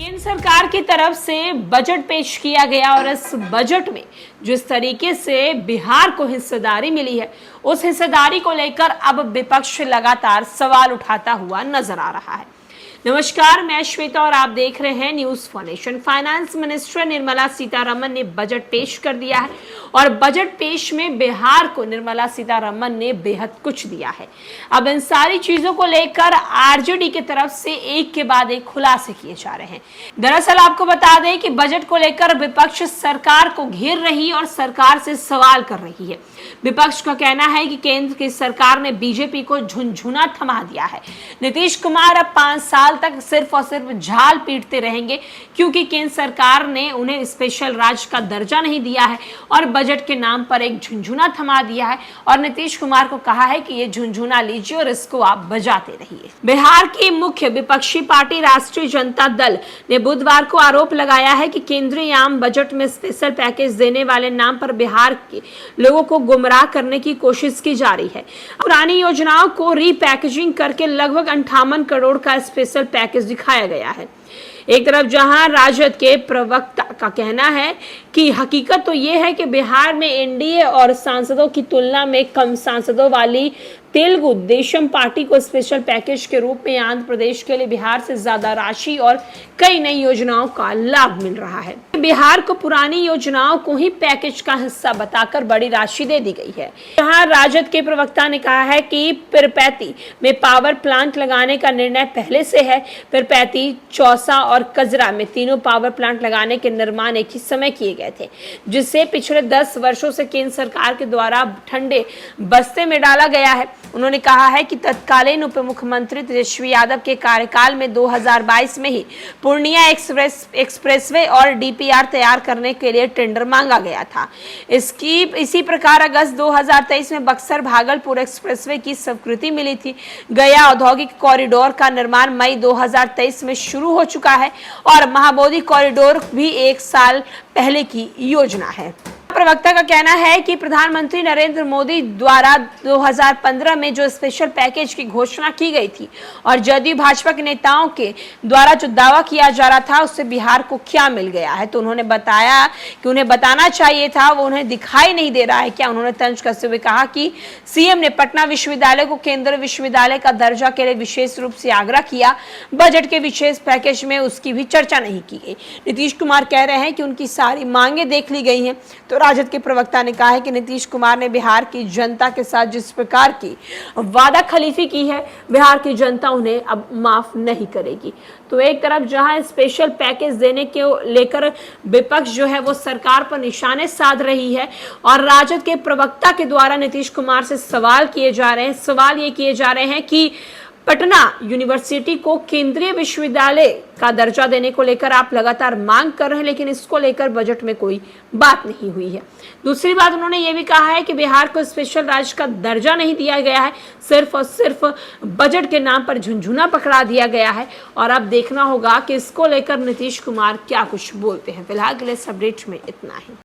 केंद्र सरकार की तरफ से बजट पेश किया गया और इस बजट में जिस तरीके से बिहार को हिस्सेदारी मिली है, उस हिस्सेदारी को लेकर अब विपक्ष लगातार सवाल उठाता हुआ नजर आ रहा है। नमस्कार, मैं श्वेता और आप देख रहे हैं news for nation. Finance minister Nirmala Sitharaman ने बजट पेश कर दिया है और बजट पेश में बिहार को निर्मला सीतारमन ने बेहद कुछ दिया है। अब इन सारी चीजों को लेकर आरजेडी की तरफ से एक के बाद एक खुलासे किए जा रहे हैं। दरअसल आपको बता दें कि बजट को लेकर विपक्ष सरकार को घेर रही और सरकार से सवाल कर रही है। विपक्ष का कहना है कि केंद्र की सरकार ने बीजेपी को झुनझुना थमा दिया है। नीतीश कुमार अब 5 साल तक सिर्फ और सिर्फ झाल पीटते रहेंगे क्योंकि केंद्र सरकार ने उन्हें स्पेशल राज्य का दर्जा नहीं दिया है और बजट के नाम पर एक झुनझुना थमा दिया है और नीतीश कुमार को कहा है कि ये झुनझुना लीजिए और इसको आप बजाते रहिए। बिहार की मुख्य विपक्षी पार्टी राष्ट्रीय जनता दल ने बुधवार को आरोप लगाया है कि केंद्रीय आम बजट में स्पेशल पैकेज देने वाले नाम पर बिहार के लोगों को गुमराह करने की कोशिश की जा रही है। पुरानी योजनाओं को रीपैकेजिंग करके लगभग 58 करोड़ का स्पेशल पैकेज दिखाया गया है। एक तरफ जहां राजद के प्रवक्ता का कहना है कि हकीकत तो यह है कि बिहार में एनडीए और सांसदों की तुलना में कम सांसदों वाली तेलुगु देशम पार्टी को स्पेशल पैकेज के रूप में आंध्र प्रदेश के लिए बिहार से ज्यादा राशि और कई नई योजनाओं का लाभ मिल रहा है। बिहार को पुरानी योजनाओं को ही पैकेज का हिस्सा बताकर बड़ी राशि दे दी गई है। यहाँ राजद के प्रवक्ता ने कहा है कि पिरपैती में पावर प्लांट लगाने का निर्णय पहले से है। पिरपैती, चौसा और कजरा में तीनों पावर प्लांट लगाने के निर्माण एक ही समय किए गए थे, जिससे पिछले 10 वर्षों से केंद्र सरकार के द्वारा ठंडे बस्ते में डाला गया है। उन्होंने कहा है कि तत्कालीन उप मुख्यमंत्री तेजस्वी यादव के कार्यकाल में 2022 में ही पूर्णिया एक्सप्रेसवे और डीपीआर तैयार करने के लिए टेंडर मांगा गया था। इसी प्रकार अगस्त 2023 में बक्सर भागलपुर एक्सप्रेसवे की स्वीकृति मिली थी। गया औद्योगिक कॉरिडोर का निर्माण मई 2023 में शुरू हो चुका है और महाबोधि कॉरिडोर भी 1 साल पहले की योजना है। प्रवक्ता का कहना है कि प्रधानमंत्री नरेंद्र मोदी द्वारा 2015 में जो स्पेशल पैकेज की घोषणा की गई थी और जदयू भाजपा के नेताओं के द्वारा जो दावा किया जा रहा था उससे बिहार को क्या मिल गया है, तो उन्होंने बताया कि उन्हें बताना चाहिए था, वो उन्हें दिखाई नहीं दे रहा है क्या। उन्होंने तंज कसते हुए कहा कि सीएम ने पटना विश्वविद्यालय को केंद्रीय विश्वविद्यालय का दर्जा के लिए विशेष रूप से आग्रह किया। बजट के विशेष पैकेज में उसकी भी चर्चा नहीं की गई। नीतीश कुमार कह रहे हैं कि उनकी सारी मांगे देख ली गई हैं। तो राजद के प्रवक्ता ने कहा है कि नीतीश कुमार ने बिहार की जनता के साथ जिस प्रकार की वादा खलीफी की है, बिहार की जनता उन्हें अब माफ नहीं करेगी। तो एक तरफ जहां स्पेशल पैकेज देने के लेकर विपक्ष जो है वो सरकार पर निशाने साध रही है और राजद के प्रवक्ता के द्वारा नीतीश कुमार से सवाल किए जा रहे हैं। सवाल ये किए जा रहे हैं कि पटना यूनिवर्सिटी को केंद्रीय विश्वविद्यालय का दर्जा देने को लेकर आप लगातार मांग कर रहे हैं, लेकिन इसको लेकर बजट में कोई बात नहीं हुई है। दूसरी बात उन्होंने ये भी कहा है कि बिहार को स्पेशल राज्य का दर्जा नहीं दिया गया है, सिर्फ और सिर्फ बजट के नाम पर झुनझुना पकड़ा दिया गया है और अब देखना होगा कि इसको लेकर नीतीश कुमार क्या कुछ बोलते हैं। फिलहाल के लिए इस अपडेट में इतना ही।